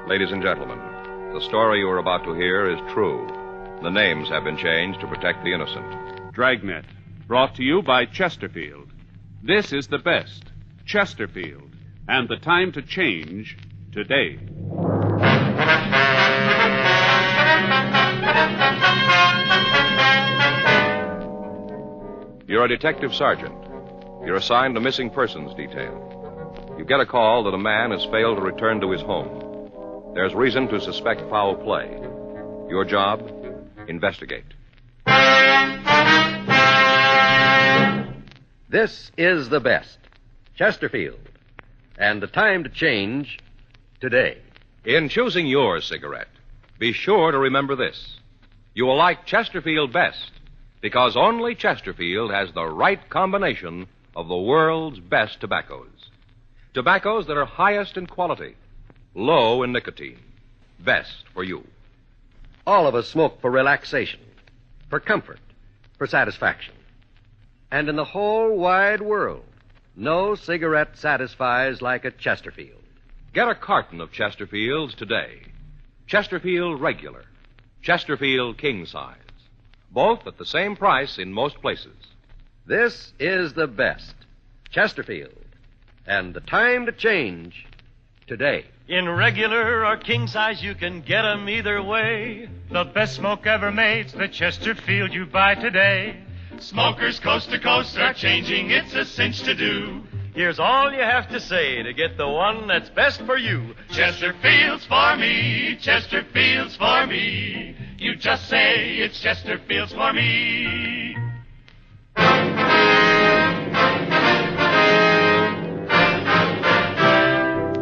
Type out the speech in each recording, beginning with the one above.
Ladies and gentlemen, the story you are about to hear is true. The names have been changed to protect the innocent. Dragnet, brought to you by Chesterfield. This is the best, Chesterfield, and the time to change today. You're a detective sergeant. You're assigned a missing persons detail. You get a call that a man has failed to return to his home. There's reason to suspect foul play. Your job? Investigate. This is the best, Chesterfield, and the time to change today. In choosing your cigarette, be sure to remember this. You will like Chesterfield best because only Chesterfield has the right combination of the world's best tobaccos. Tobaccos that are highest in quality, low in nicotine, best for you. All of us smoke for relaxation, for comfort, for satisfaction. And in the whole wide world, no cigarette satisfies like a Chesterfield. Get a carton of Chesterfields today. Chesterfield Regular, Chesterfield King Size. Both at the same price in most places. This is the best, Chesterfield, and the time to change today. In regular or king size, you can get 'em either way. The best smoke ever made's the Chesterfield you buy today. Smokers coast to coast are changing, it's a cinch to do. Here's all you have to say to get the one that's best for you. Chesterfield's for me, Chesterfield's for me. You just say it's Chesterfield's for me.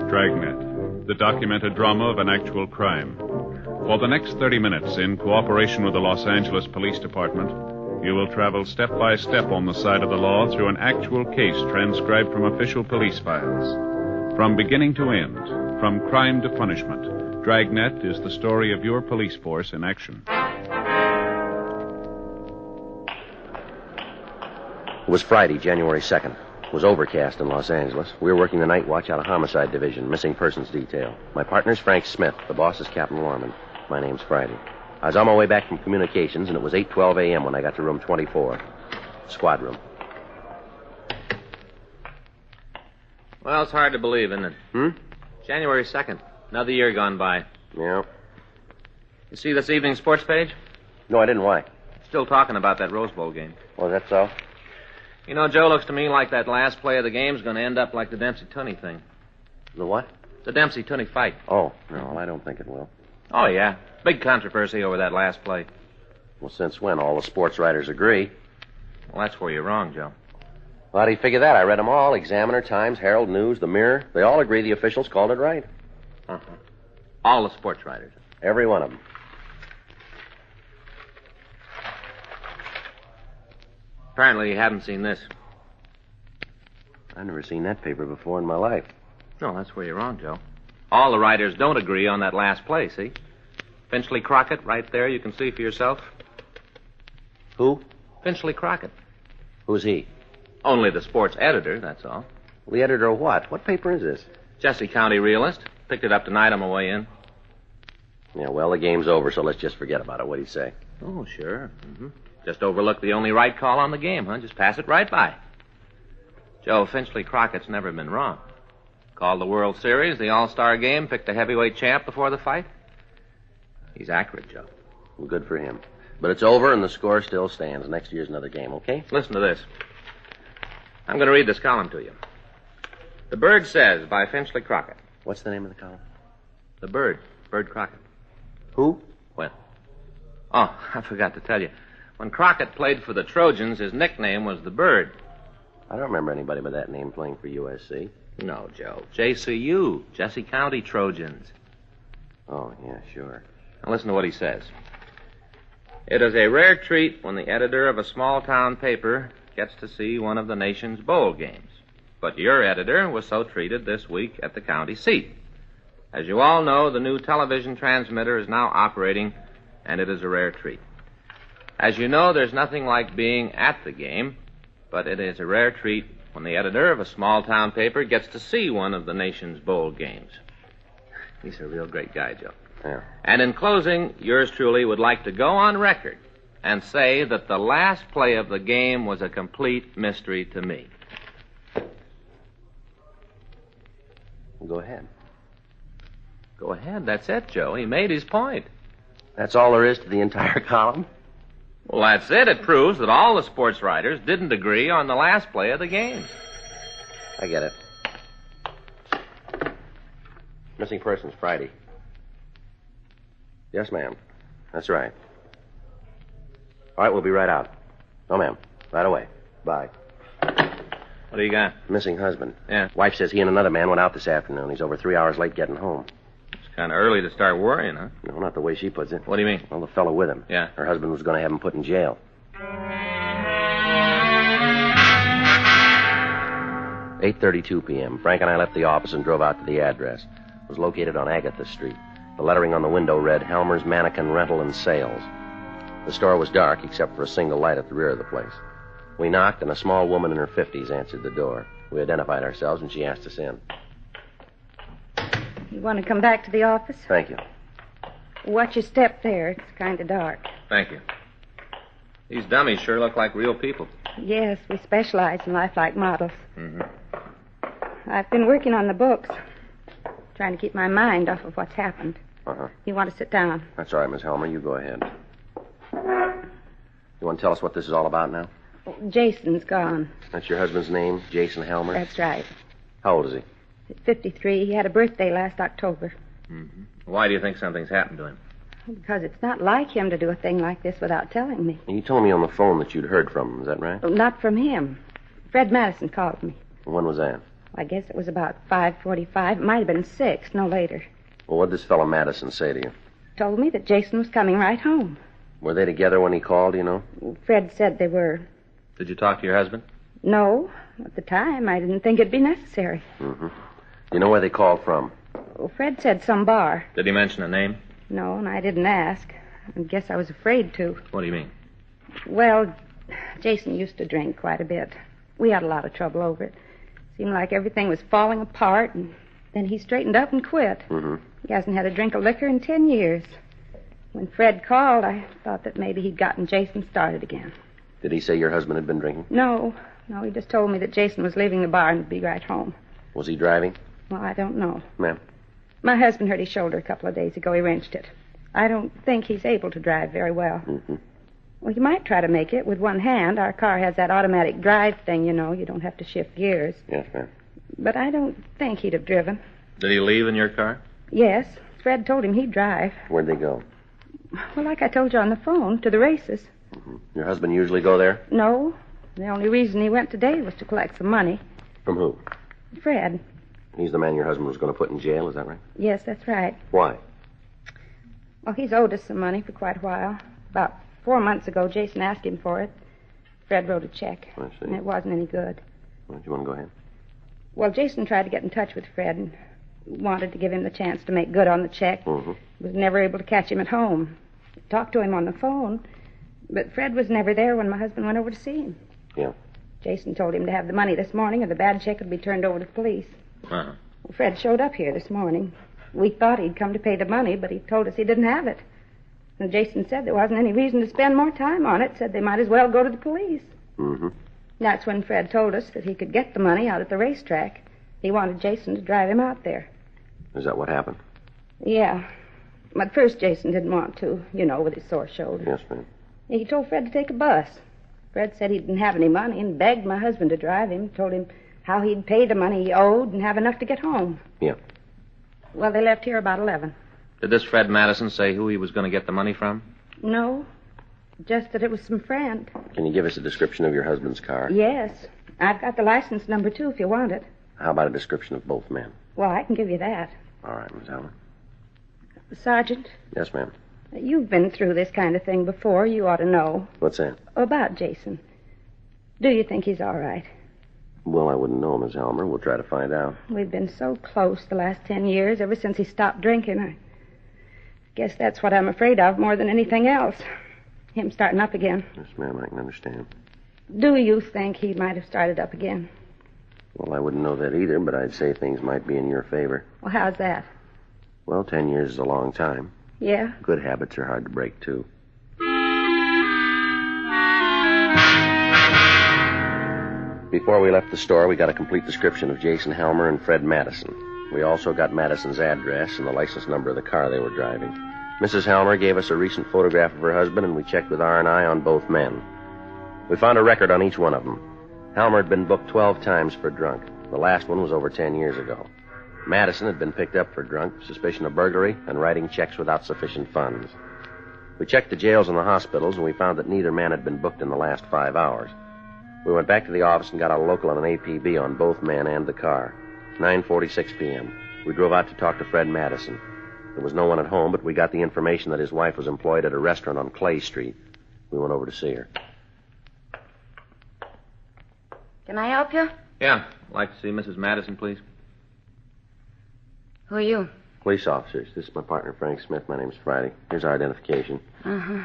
Dragnet, the documented drama of an actual crime. For the next 30 minutes, in cooperation with the Los Angeles Police Department, you will travel step by step on the side of the law through an actual case transcribed from official police files. From beginning to end, from crime to punishment, Dragnet is the story of your police force in action. It was Friday, January 2nd. It was overcast in Los Angeles. We were working the night watch out of Homicide Division, missing persons detail. My partner's Frank Smith. The boss is Captain Lorman. My name's Friday. I was on my way back from communications, and it was 8:12 a.m. when I got to room 24. Squad room. Well, it's hard to believe, isn't it? January 2nd. Another year gone by. Yeah. You see this evening's sports page? No, I didn't. Why? Still talking about that Rose Bowl game. Oh, is that so? You know, Joe, looks to me like that last play of the game's going to end up like the Dempsey-Tunney thing. The what? The Dempsey-Tunney fight. Oh, no, I don't think it will. Oh, yeah. Big controversy over that last play. Well, since when? All the sports writers agree. Well, that's where you're wrong, Joe. Well, how do you figure that? I read them all. Examiner, Times, Herald, News, The Mirror. They all agree the officials called it right. Uh-huh. All the sports writers. Every one of them. Apparently you haven't seen this. I've never seen that paper before in my life. No, that's where you're wrong, Joe. All the writers don't agree on that last play, see? Finchley Crockett, right there, you can see for yourself. Who? Finchley Crockett. Who's he? Only the sports editor, that's all. Well, the editor of what? What paper is this? Jesse County Realist. Picked it up tonight on my way in. Yeah, well, the game's over, so let's just forget about it. What do you say? Oh, sure. Mm-hmm. Just overlooked the only right call on the game, huh? Just pass it right by. Joe, Finchley Crockett's never been wrong. Called the World Series, the All-Star game, picked a heavyweight champ before the fight. He's accurate, Joe. Well, good for him. But it's over, and the score still stands. Next year's another game, okay? Listen to this. I'm going to read this column to you. The Bird Says by Finchley Crockett. What's the name of the column? The Bird. Bird Crockett. Who? Well. Oh, I forgot to tell you. When Crockett played for the Trojans, his nickname was the Bird. I don't remember anybody by that name playing for USC. No, Joe. JCU. Jesse County Trojans. Oh, yeah, sure. Now listen to what he says. It is a rare treat when the editor of a small-town paper gets to see one of the nation's bowl games. But your editor was so treated this week at the county seat. As you all know, the new television transmitter is now operating, and it is a rare treat. As you know, there's nothing like being at the game, but it is a rare treat when the editor of a small-town paper gets to see one of the nation's bowl games. He's a real great guy, Joe. Yeah. And in closing, yours truly would like to go on record and say that the last play of the game was a complete mystery to me. Go ahead. Go ahead. That's it, Joe. He made his point. That's all there is to the entire column? Well, that's it. It proves that all the sports writers didn't agree on the last play of the game. I get it. Missing persons, Friday. Yes, ma'am. That's right. All right, we'll be right out. No, ma'am. Right away. Bye. What do you got? Missing husband. Yeah. Wife says he and another man went out this afternoon. He's over 3 hours late getting home. It's kind of early to start worrying, huh? No, not the way she puts it. What do you mean? Well, the fellow with him. Yeah. Her husband was going to have him put in jail. 8:32 p.m. Frank and I left the office and drove out to the address. It was located on Agatha Street. The lettering on the window read, Helmer's Mannikin Rental and Sales. The store was dark except for a single light at the rear of the place. We knocked, and a small woman in her 50s answered the door. We identified ourselves, and she asked us in. You want to come back to the office? Thank you. Watch your step there. It's kind of dark. Thank you. These dummies sure look like real people. Yes, we specialize in lifelike models. Mm-hmm. I've been working on the books, trying to keep my mind off of what's happened. Uh-huh. You want to sit down? That's all right, Miss Helmer. You go ahead. You want to tell us what this is all about now? Oh, Jason's gone. That's your husband's name, Jason Helmer? That's right. How old is he? He's 53. He had a birthday last October. Mm-hmm. Why do you think something's happened to him? Because it's not like him to do a thing like this without telling me. And you told me on the phone that you'd heard from him. Is that right? Oh, not from him. Fred Madison called me. When was that? I guess it was about 5:45. It might have been 6, no later. Well, what did this fellow Madison say to you? Told me that Jason was coming right home. Were they together when he called, do you know? Fred said they were. Did you talk to your husband? No. At the time, I didn't think it'd be necessary. Mm-hmm. Do you know where they called from? Well, Fred said some bar. Did he mention a name? No, and I didn't ask. I guess I was afraid to. What do you mean? Well, Jason used to drink quite a bit. We had a lot of trouble over it. Seemed like everything was falling apart, and then he straightened up and quit. Mm-hmm. He hasn't had a drink of liquor in 10 years. When Fred called, I thought that maybe he'd gotten Jason started again. Did he say your husband had been drinking? No, he just told me that Jason was leaving the bar and would be right home. Was he driving? Well, I don't know. Ma'am? My husband hurt his shoulder a couple of days ago. He wrenched it. I don't think he's able to drive very well. Mm-hmm. Well, he might try to make it with one hand. Our car has that automatic drive thing, you know. You don't have to shift gears. Yes, ma'am. But I don't think he'd have driven. Did he leave in your car? Yes. Fred told him he'd drive. Where'd they go? Well, like I told you on the phone, to the races. Mm-hmm. Your husband usually go there? No. The only reason he went today was to collect some money. From who? Fred. He's the man your husband was going to put in jail, is that right? Yes, that's right. Why? Well, he's owed us some money for quite a while. About 4 months ago, Jason asked him for it. Fred wrote a check. I see. And it wasn't any good. Well, do you want to go ahead? Well, Jason tried to get in touch with Fred and wanted to give him the chance to make good on the check. Mm-hmm. Was never able to catch him at home. Talked to him on the phone, but Fred was never there when my husband went over to see him. Yeah. Jason told him to have the money this morning or the bad check would be turned over to the police. Uh-huh. Well, Fred showed up here this morning. We thought he'd come to pay the money, but he told us he didn't have it. And Jason said there wasn't any reason to spend more time on it, said they might as well go to the police. Mm-hmm. That's when Fred told us that he could get the money out at the racetrack. He wanted Jason to drive him out there. Is that what happened? Yeah. But first Jason didn't want to, you know, with his sore shoulder. Yes, ma'am. He told Fred to take a bus. Fred said he didn't have any money and begged my husband to drive him, told him how he'd pay the money he owed and have enough to get home. Yeah. Well, they left here about 11. Did this Fred Madison say who he was going to get the money from? No, just that it was some friend. Can you give us a description of your husband's car? Yes. I've got the license number, too, if you want it. How about a description of both men? Well, I can give you that. All right, Miss Allen. Sergeant, Yes, ma'am. you've been through this kind of thing before. You ought to know. What's that? About Jason. Do you think he's all right? Well, I wouldn't know, Miss Helmer. We'll try to find out. We've been so close the last 10 years, ever since he stopped drinking. I guess that's what I'm afraid of more than anything else. Him starting up again. Yes, ma'am, I can understand. Do you think he might have started up again? Well, I wouldn't know that either, but I'd say things might be in your favor. Well, how's that? Well, 10 years is a long time. Yeah? Good habits are hard to break, too. Before we left the store, we got a complete description of Jason Helmer and Fred Madison. We also got Madison's address and the license number of the car they were driving. Mrs. Helmer gave us a recent photograph of her husband, and we checked with R&I on both men. We found a record on each one of them. Helmer had been booked 12 times for drunk. The last one was over 10 years ago. Madison had been picked up for drunk, suspicion of burglary, and writing checks without sufficient funds. We checked the jails and the hospitals, and we found that neither man had been booked in the last 5 hours. We went back to the office and got a local and an APB on both men and the car. 9:46 p.m. We drove out to talk to Fred Madison. There was no one at home, but we got the information that his wife was employed at a restaurant on Clay Street. We went over to see her. Can I help you? Yeah. Like to see Mrs. Madison, please? Who are you? Police officers. This is my partner, Frank Smith. My name's Friday. Here's our identification. Uh-huh.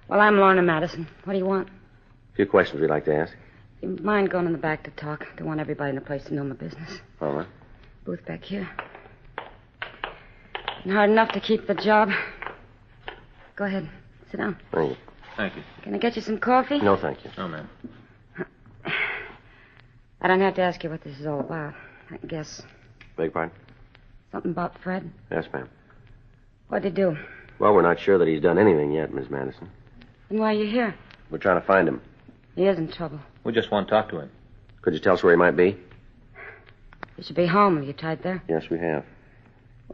Well, I'm Lorna Madison. What do you want? A few questions we'd like to ask. You mind going in the back to talk? Don't want everybody in the place to know my business. All right. Booth back here. Been hard enough to keep the job. Go ahead. Sit down. Thank you. Thank you. Can I get you some coffee? No, thank you. No, ma'am. I don't have to ask you what this is all about. I can guess. Beg pardon? Something about Fred? Yes, ma'am. What'd he do? Well, we're not sure that he's done anything yet, Miss Madison. And why are you here? We're trying to find him. He is in trouble. We just want to talk to him. Could you tell us where he might be? You should be home. Have you tried there? Yes, we have.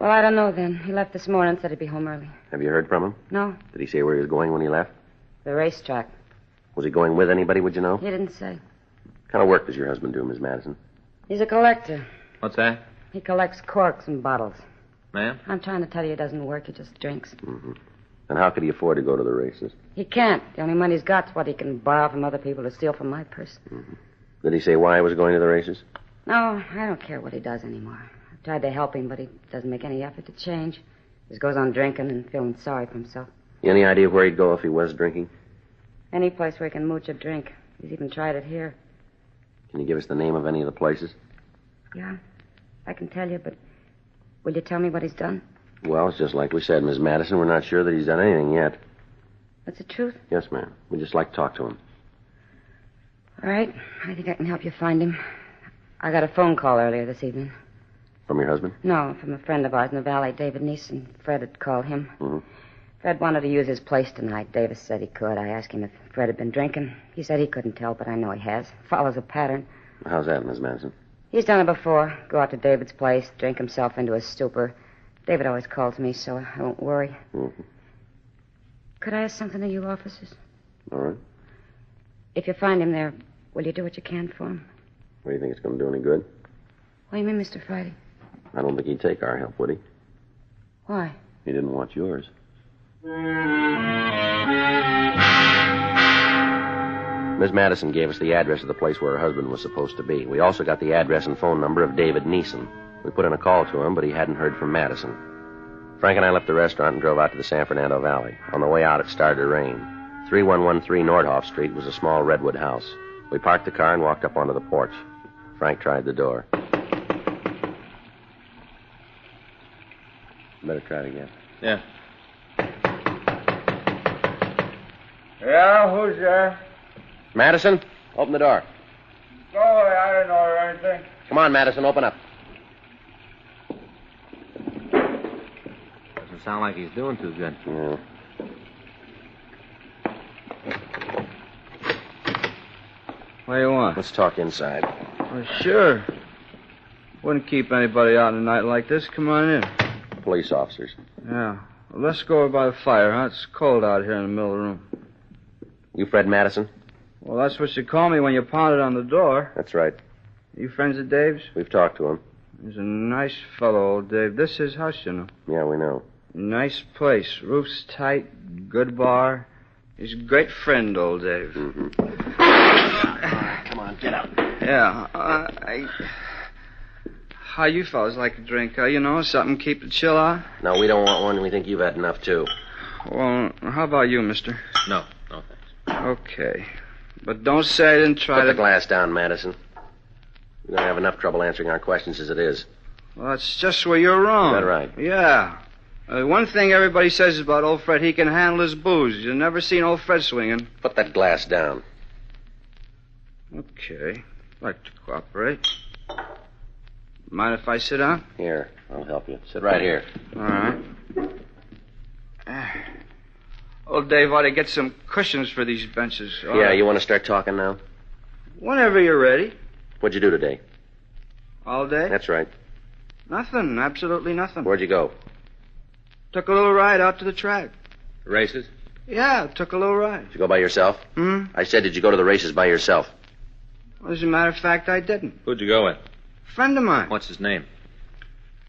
Well, I don't know then. He left this morning and said he'd be home early. Have you heard from him? No. Did he say where he was going when he left? The racetrack. Was he going with anybody, would you know? He didn't say. What kind of work does your husband do, Miss Madison? He's a collector. What's that? He collects corks and bottles. Ma'am? I'm trying to tell you he doesn't work. He just drinks. Mm-hmm. And how could he afford to go to the races? He can't. The only money he's got's what he can borrow from other people to steal from my purse. Mm-hmm. Did he say why he was going to the races? No, I don't care what he does anymore. I've tried to help him, but he doesn't make any effort to change. Just goes on drinking and feeling sorry for himself. Any idea where he'd go if he was drinking? Any place where he can mooch a drink. He's even tried it here. Can you give us the name of any of the places? Yeah, I can tell you, but will you tell me what he's done? Well, it's just like we said, Miss Madison. We're not sure that he's done anything yet. That's the truth? Yes, ma'am. We'd just like to talk to him. All right. I think I can help you find him. I got a phone call earlier this evening. From your husband? No, from a friend of ours in the valley, David Neeson. Fred had called him. Mm-hmm. Fred wanted to use his place tonight. Davis said he could. I asked him if Fred had been drinking. He said he couldn't tell, but I know he has. Follows a pattern. How's that, Miss Madison? He's done it before. Go out to David's place, drink himself into a stupor. David always calls me, so I won't worry. Mm-hmm. Could I ask something of you officers? All right. If you find him there, will you do what you can for him? What, do you think it's going to do any good? What do you mean, Mr. Friday? I don't think he'd take our help, would he? Why? He didn't want yours. Miss Madison gave us the address of the place where her husband was supposed to be. We also got the address and phone number of David Neeson. We put in a call to him, but he hadn't heard from Madison. Frank and I left the restaurant and drove out to the San Fernando Valley. On the way out, it started to rain. 3113 Nordhoff Street was a small redwood house. We parked the car and walked up onto the porch. Frank tried the door. Better try it again. Yeah. Yeah, who's there? Madison, open the door. Go away, I didn't order anything. Come on, Madison, open up. Doesn't sound like he's doing too good. Yeah. What do you want? Let's talk inside. Well, sure. Wouldn't keep anybody out in a night like this. Come on in. Police officers. Yeah. Well, let's go over by the fire, huh? It's cold out here in the middle of the room. You Fred Madison? Well, that's what you called me when you pounded on the door. That's right. You friends of Dave's? We've talked to him. He's a nice fellow, old Dave. This is his house, you know. Yeah, we know. Nice place. Roof's tight, good bar. He's a great friend, old Dave. Mm-hmm. Come on, get out. Yeah, How you fellas like a drink, huh? You know, something to keep the chill out? No, we don't want one. We think you've had enough, too. Well, how about you, mister? No, thanks. Okay. But don't say I didn't try Put to... the glass down, Madison. We're going to have enough trouble answering our questions as it is. Well, that's just where you're wrong. Is that right? Yeah. One thing everybody says about old Fred, he can handle his booze. You've never seen old Fred swinging. Put that glass down. Okay. I'd like to cooperate. Mind if I sit down? Here, I'll help you. Sit right here. All right. Old Dave ought to get some cushions for these benches. All Yeah, right. you want to start talking now? Whenever you're ready. What'd you do today? All day? That's right. Nothing. Absolutely nothing. Where'd you go? Took a little ride out to the track. Races? Yeah, took a little ride. Did you go by yourself? I said, did you go to the races by yourself? Well, as a matter of fact, I didn't. Who'd you go with? Friend of mine. What's his name?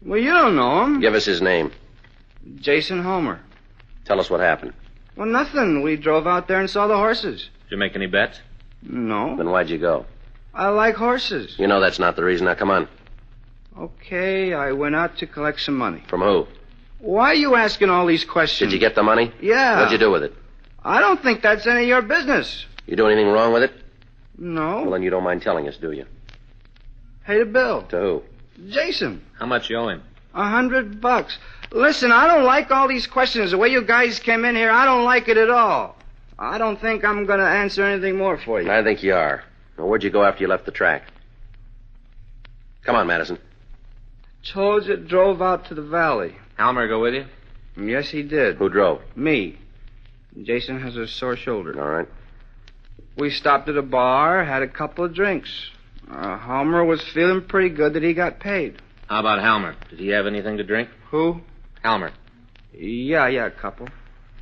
Well, you don't know him. Give us his name. Jason Homer. Tell us what happened. Well, nothing. We drove out there and saw the horses. Did you make any bets? No. Then why'd you go? I like horses. You know that's not the reason. Now, come on. Okay, I went out to collect some money. From who? Why are you asking all these questions? Did you get the money? Yeah. What'd you do with it? I don't think that's any of your business. You do anything wrong with it? No. Well, then you don't mind telling us, do you? Pay the bill. To who? Jason. How much you owe him? $100. Listen, I don't like all these questions. The way you guys came in here, I don't like it at all. I don't think I'm going to answer anything more for you. I think you are. Now, where'd you go after you left the track? Come on, Madison. Told you, drove out to the valley. Halmer go with you? Yes, he did. Who drove? Me. Jason has a sore shoulder. All right. We stopped at a bar, had a couple of drinks. Homer was feeling pretty good that he got paid. How about Halmer? Did he have anything to drink? Who? Halmer. Yeah, a couple.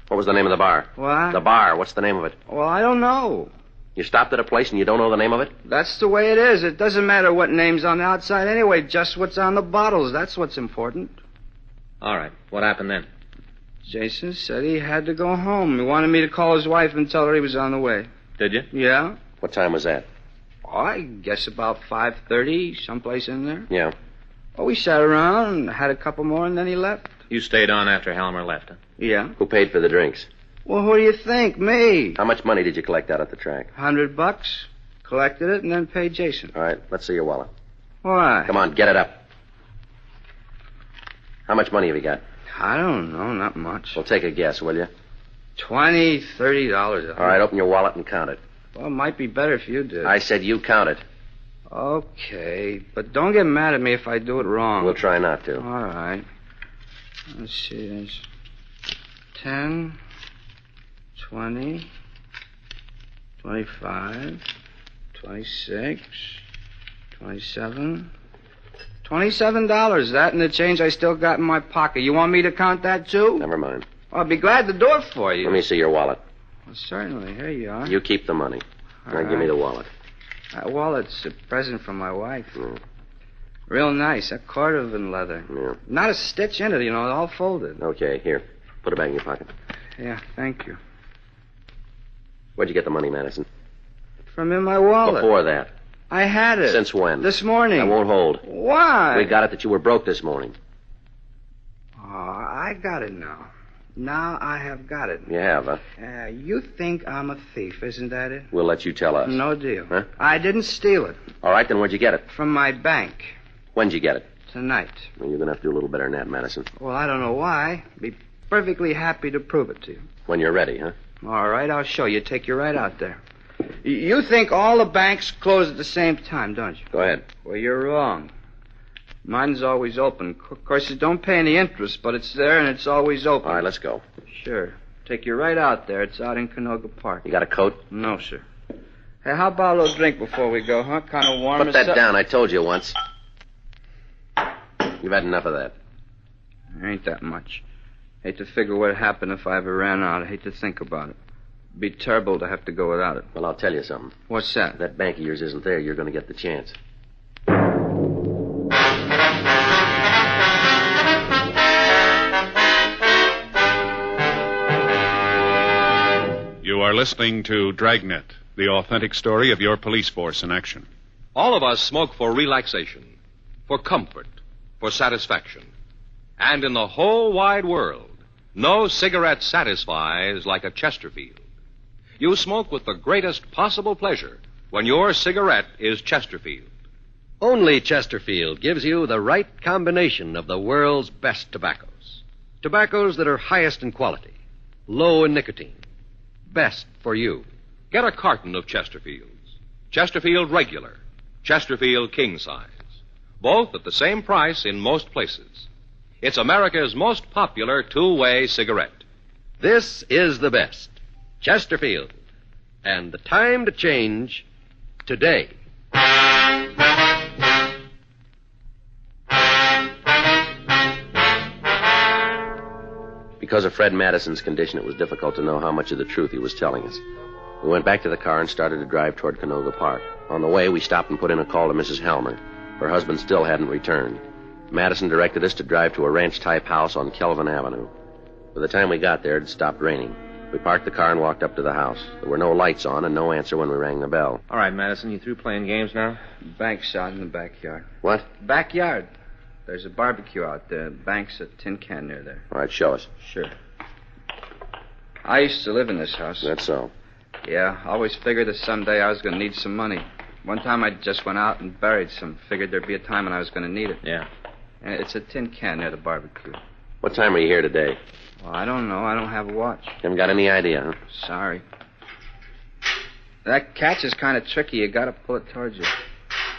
What was the name of the bar? What? The bar. What's the name of it? Well, I don't know. You stopped at a place and you don't know the name of it? That's the way it is. It doesn't matter what name's on the outside anyway, just what's on the bottles. That's what's important. All right. What happened then? Jason said he had to go home. He wanted me to call his wife and tell her he was on the way. Did you? Yeah? What time was that? Oh, I guess about 5:30, someplace in there. Yeah. Oh, we sat around and had a couple more, and then he left. You stayed on after Halmer left, huh? Yeah. Who paid for the drinks? Well, who do you think? Me. How much money did you collect out at the track? $100. Collected it and then paid Jason. All right, let's see your wallet. Why? Come on, get it up. How much money have you got? I don't know, not much. Well, take a guess, will you? $20, $30. All right, open your wallet and count it. Well, it might be better if you did. I said you count it. Okay, but don't get mad at me if I do it wrong. We'll try not to. All right. Let's see, there's 10, 20, 25, 26, 27. $27. That and the change I still got in my pocket. You want me to count that, too? Never mind. Well, I'll be glad to do it for you. Let me see your wallet. Well, certainly. Here you are. You keep the money. All Now give me right. the wallet. That wallet's a present from my wife. Mm. Real nice. A Cordovan leather. Yeah. Not a stitch in it, all folded. Okay, here. Put it back in your pocket. Yeah, thank you. Where'd you get the money, Madison? From in my wallet. Before that. I had it. Since when? This morning. I won't hold. Why? We got it that you were broke this morning. Oh, I got it now. Now I have got it. You have, huh? You think I'm a thief, isn't that it? We'll let you tell us. No deal. Huh? I didn't steal it. All right, then where'd you get it? From my bank. When'd you get it? Tonight. Well, you're going to have to do a little better than that, Madison. Well, I don't know why. Be perfectly happy to prove it to you. When you're ready, huh? All right, I'll show you. Take you right out there. You think all the banks close at the same time, don't you? Go ahead. Well, you're wrong. Mine's always open. Of course, it don't pay any interest, but it's there and it's always open. All right, let's go. Sure. Take you right out there. It's out in Canoga Park. You got a coat? No, sir. Hey, how about a little drink before we go, huh? Kind of warm. Put that down. I told you once. You've had enough of that. Ain't that much. Hate to figure what happened if I ever ran out. I hate to think about it. It'd be terrible to have to go without it. Well, I'll tell you something. What's that? If that bank of yours isn't there, you're going to get the chance. You are listening to Dragnet, the authentic story of your police force in action. All of us smoke for relaxation, for comfort, for satisfaction. And in the whole wide world, no cigarette satisfies like a Chesterfield. You smoke with the greatest possible pleasure when your cigarette is Chesterfield. Only Chesterfield gives you the right combination of the world's best tobaccos. Tobaccos that are highest in quality, low in nicotine, best for you. Get a carton of Chesterfields. Chesterfield Regular, Chesterfield King Size. Both at the same price in most places. It's America's most popular two-way cigarette. This is the best. Chesterfield. And the time to change, today. Because of Fred Madison's condition, it was difficult to know how much of the truth he was telling us. We went back to the car and started to drive toward Canoga Park. On the way, we stopped and put in a call to Mrs. Helmer. Her husband still hadn't returned. Madison directed us to drive to a ranch-type house on Kelvin Avenue. By the time we got there, it had stopped raining. We parked the car and walked up to the house. There were no lights on and no answer when we rang the bell. All right, Madison, you through playing games now? Bank shot in the backyard. What? Backyard. There's a barbecue out there. Bank's a tin can near there. All right, show us. Sure. I used to live in this house. That's so. Yeah, I always figured that someday I was going to need some money. One time I just went out and buried some. Figured there'd be a time when I was going to need it. Yeah. And it's a tin can near the barbecue. What time are you here today? Well, I don't know. I don't have a watch. Haven't got any idea, huh? Sorry. That catch is kind of tricky. You got to pull it towards you.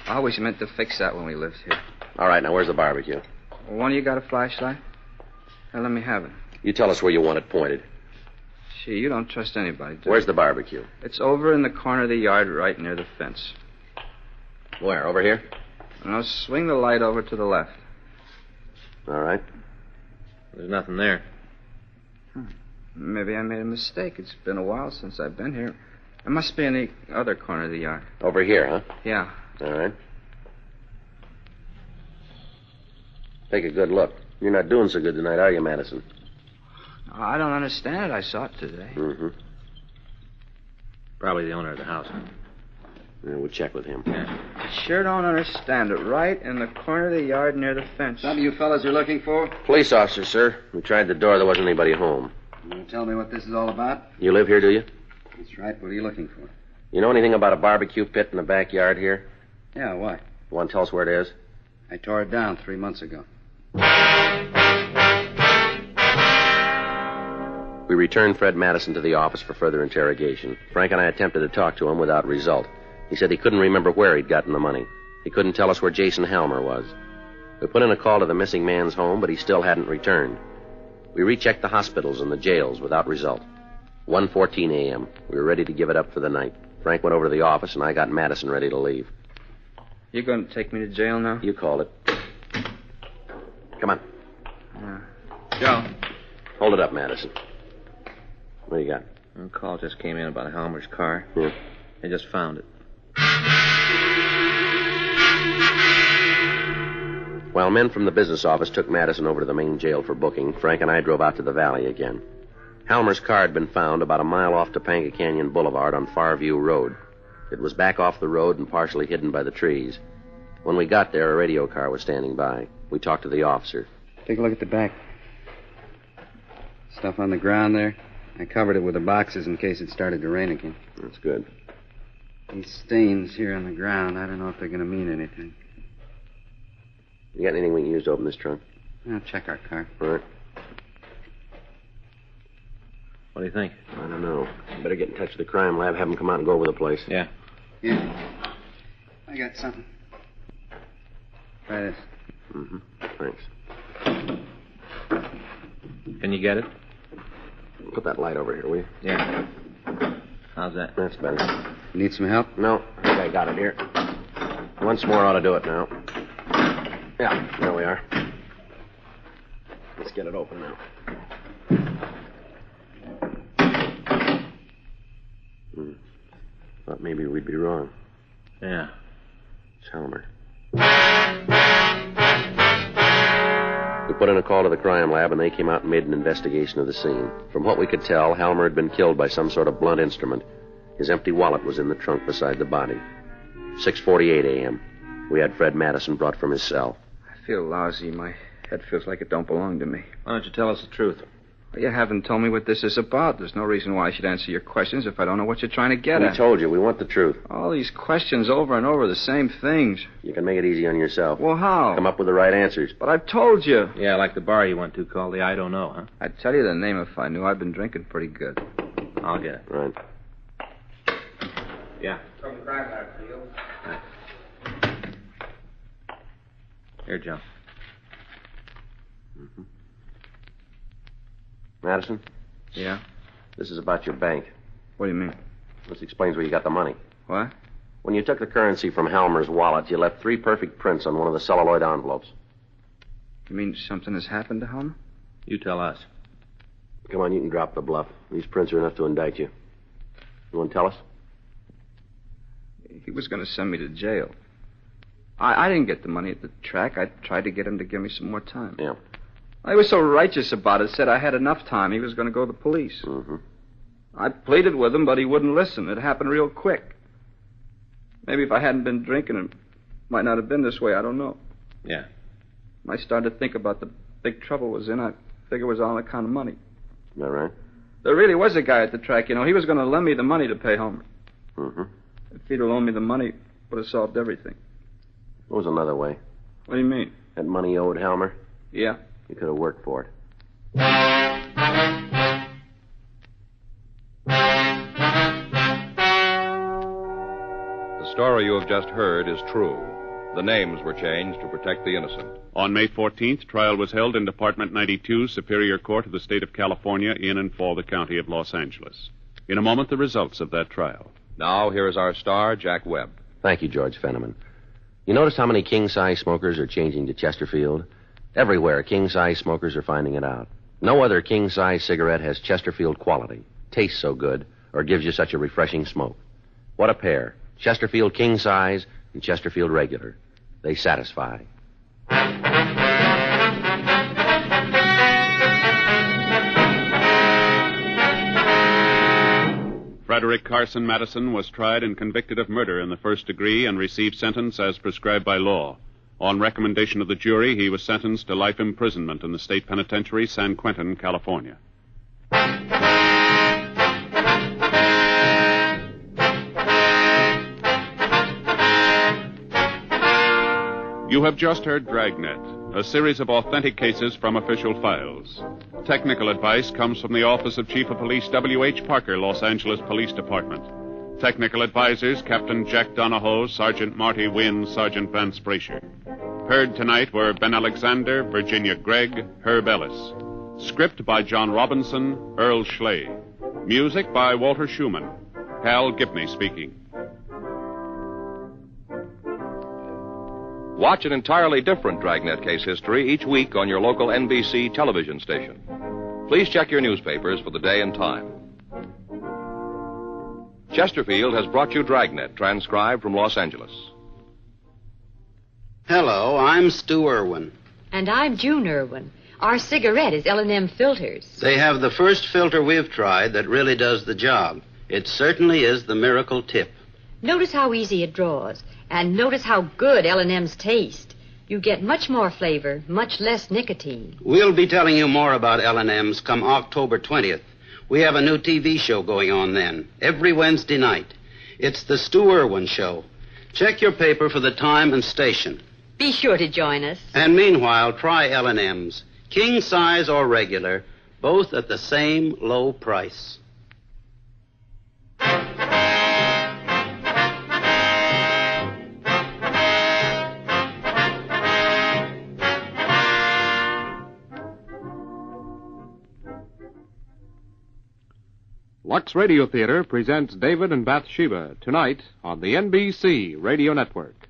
I always meant to fix that when we lived here. All right, now where's the barbecue? Well, one of you got a flashlight? Now, let me have it. You tell us where you want it pointed. Gee, you don't trust anybody, do you? Where's the barbecue? It's over in the corner of the yard right near the fence. Where, over here? Now, swing the light over to the left. All right. There's nothing there. Maybe I made a mistake. It's been a while since I've been here. It must be in the other corner of the yard. Over here, huh? Yeah. All right. Take a good look. You're not doing so good tonight, are you, Madison? I don't understand it. I saw it today. Mm-hmm. Probably the owner of the house. Yeah, we'll check with him. Yeah. I sure don't understand it. Right in the corner of the yard near the fence. Something you fellas are looking for? Police officer, sir. We tried the door. There wasn't anybody home. You want to tell me what this is all about? You live here, do you? That's right. What are you looking for? You know anything about a barbecue pit in the backyard here? Yeah, why? You want to tell us where it is? I tore it down 3 months ago. We returned Fred Madison to the office for further interrogation. Frank and I attempted to talk to him without result. He said he couldn't remember where he'd gotten the money. He couldn't tell us where Jason Helmer was. We put in a call to the missing man's home, but he still hadn't returned. We rechecked the hospitals and the jails without result. 1:14 a.m. We were ready to give it up for the night. Frank went over to the office, and I got Madison ready to leave. You going to take me to jail now? You called it. Come on. Joe. Hold it up, Madison. What do you got? A call just came in about Helmer's car. Yeah. They just found it. While men from the business office took Madison over to the main jail for booking, Frank and I drove out to the valley again. Helmer's car had been found about a mile off Topanga Canyon Boulevard on Farview Road. It was back off the road and partially hidden by the trees. When we got there, a radio car was standing by. We talked to the officer. Take a look at the back. Stuff on the ground there. I covered it with the boxes in case it started to rain again. That's good. These stains here on the ground, I don't know if they're going to mean anything. You got anything we can use to open this trunk? I'll check our car. All right. What do you think? I don't know. Better get in touch with the crime lab, have them come out and go over the place. Yeah. Yeah. I got something. Try this. Mm-hmm. Thanks. Can you get it? Put that light over here, will you? Yeah. How's that? That's better. Need some help? No, I think I got it here. Once more ought to do it now. Yeah, there we are. Let's get it open now. Thought maybe we'd be wrong. Yeah. It's Helmer. We put in a call to the crime lab, and they came out and made an investigation of the scene. From what we could tell, Helmer had been killed by some sort of blunt instrument. His empty wallet was in the trunk beside the body. 6:48 a.m. We had Fred Madison brought from his cell. I feel lousy. My head feels like it don't belong to me. Why don't you tell us the truth? You haven't told me what this is about. There's no reason why I should answer your questions if I don't know what you're trying to get at. We told you. We want the truth. All these questions over and over, the same things. You can make it easy on yourself. Well, how? Come up with the right answers. But I've told you. Yeah, like the bar you went to called the I Don't Know, huh? I'd tell you the name if I knew. I've been drinking pretty good. I'll get it. Right. Yeah. From Dragnet, Field. Here, Joe. Mm-hmm. Madison? Yeah? This is about your bank. What do you mean? This explains where you got the money. What? When you took the currency from Halmer's wallet, you left 3 perfect prints on one of the celluloid envelopes. You mean something has happened to Halmer? You tell us. Come on, you can drop the bluff. These prints are enough to indict you. You want to tell us? He was going to send me to jail. I didn't get the money at the track. I tried to get him to give me some more time. Yeah. I was so righteous about it, said I had enough time. He was going to go to the police. Mm-hmm. I pleaded with him, but he wouldn't listen. It happened real quick. Maybe if I hadn't been drinking, it might not have been this way. I don't know. Yeah. I started to think about the big trouble was in. I figured it was on account of money. Is that right? There really was a guy at the track, you know. He was going to lend me the money to pay Homer. Mm-hmm. If he'd have loaned me the money, it would have solved everything. What was another way? What do you mean? That money owed Halmer? Yeah. You could have worked for it. The story you have just heard is true. The names were changed to protect the innocent. On May 14th, trial was held in Department 92, Superior Court of the State of California, in and for the County of Los Angeles. In a moment, the results of that trial. Now, here is our star, Jack Webb. Thank you, George Fenneman. You notice how many king-size smokers are changing to Chesterfield? Everywhere, king-size smokers are finding it out. No other king-size cigarette has Chesterfield quality, tastes so good, or gives you such a refreshing smoke. What a pair. Chesterfield king-size and Chesterfield regular. They satisfy. Frederick Carson Madison was tried and convicted of murder in the first degree and received sentence as prescribed by law. On recommendation of the jury, he was sentenced to life imprisonment in the state penitentiary, San Quentin, California. You have just heard Dragnet, a series of authentic cases from official files. Technical advice comes from the Office of Chief of Police W.H. Parker, Los Angeles Police Department. Technical advisors, Captain Jack Donahoe, Sergeant Marty Wynn, Sergeant Vance Brasher. Heard tonight were Ben Alexander, Virginia Gregg, Herb Ellis. Script by John Robinson, Earl Schley. Music by Walter Schumann. Hal Gibney speaking. Watch an entirely different Dragnet case history each week on your local NBC television station. Please check your newspapers for the day and time. Chesterfield has brought you Dragnet, transcribed from Los Angeles. Hello, I'm Stu Irwin. And I'm June Irwin. Our cigarette is L&M Filters. They have the first filter we've tried that really does the job. It certainly is the miracle tip. Notice how easy it draws, and notice how good L&M's taste. You get much more flavor, much less nicotine. We'll be telling you more about L&M's come October 20th. We have a new TV show going on then, every Wednesday night. It's the Stu Irwin Show. Check your paper for the time and station. Be sure to join us. And meanwhile, try L&M's, king size or regular, both at the same low price. Lux Radio Theater presents David and Bathsheba tonight on the NBC Radio Network.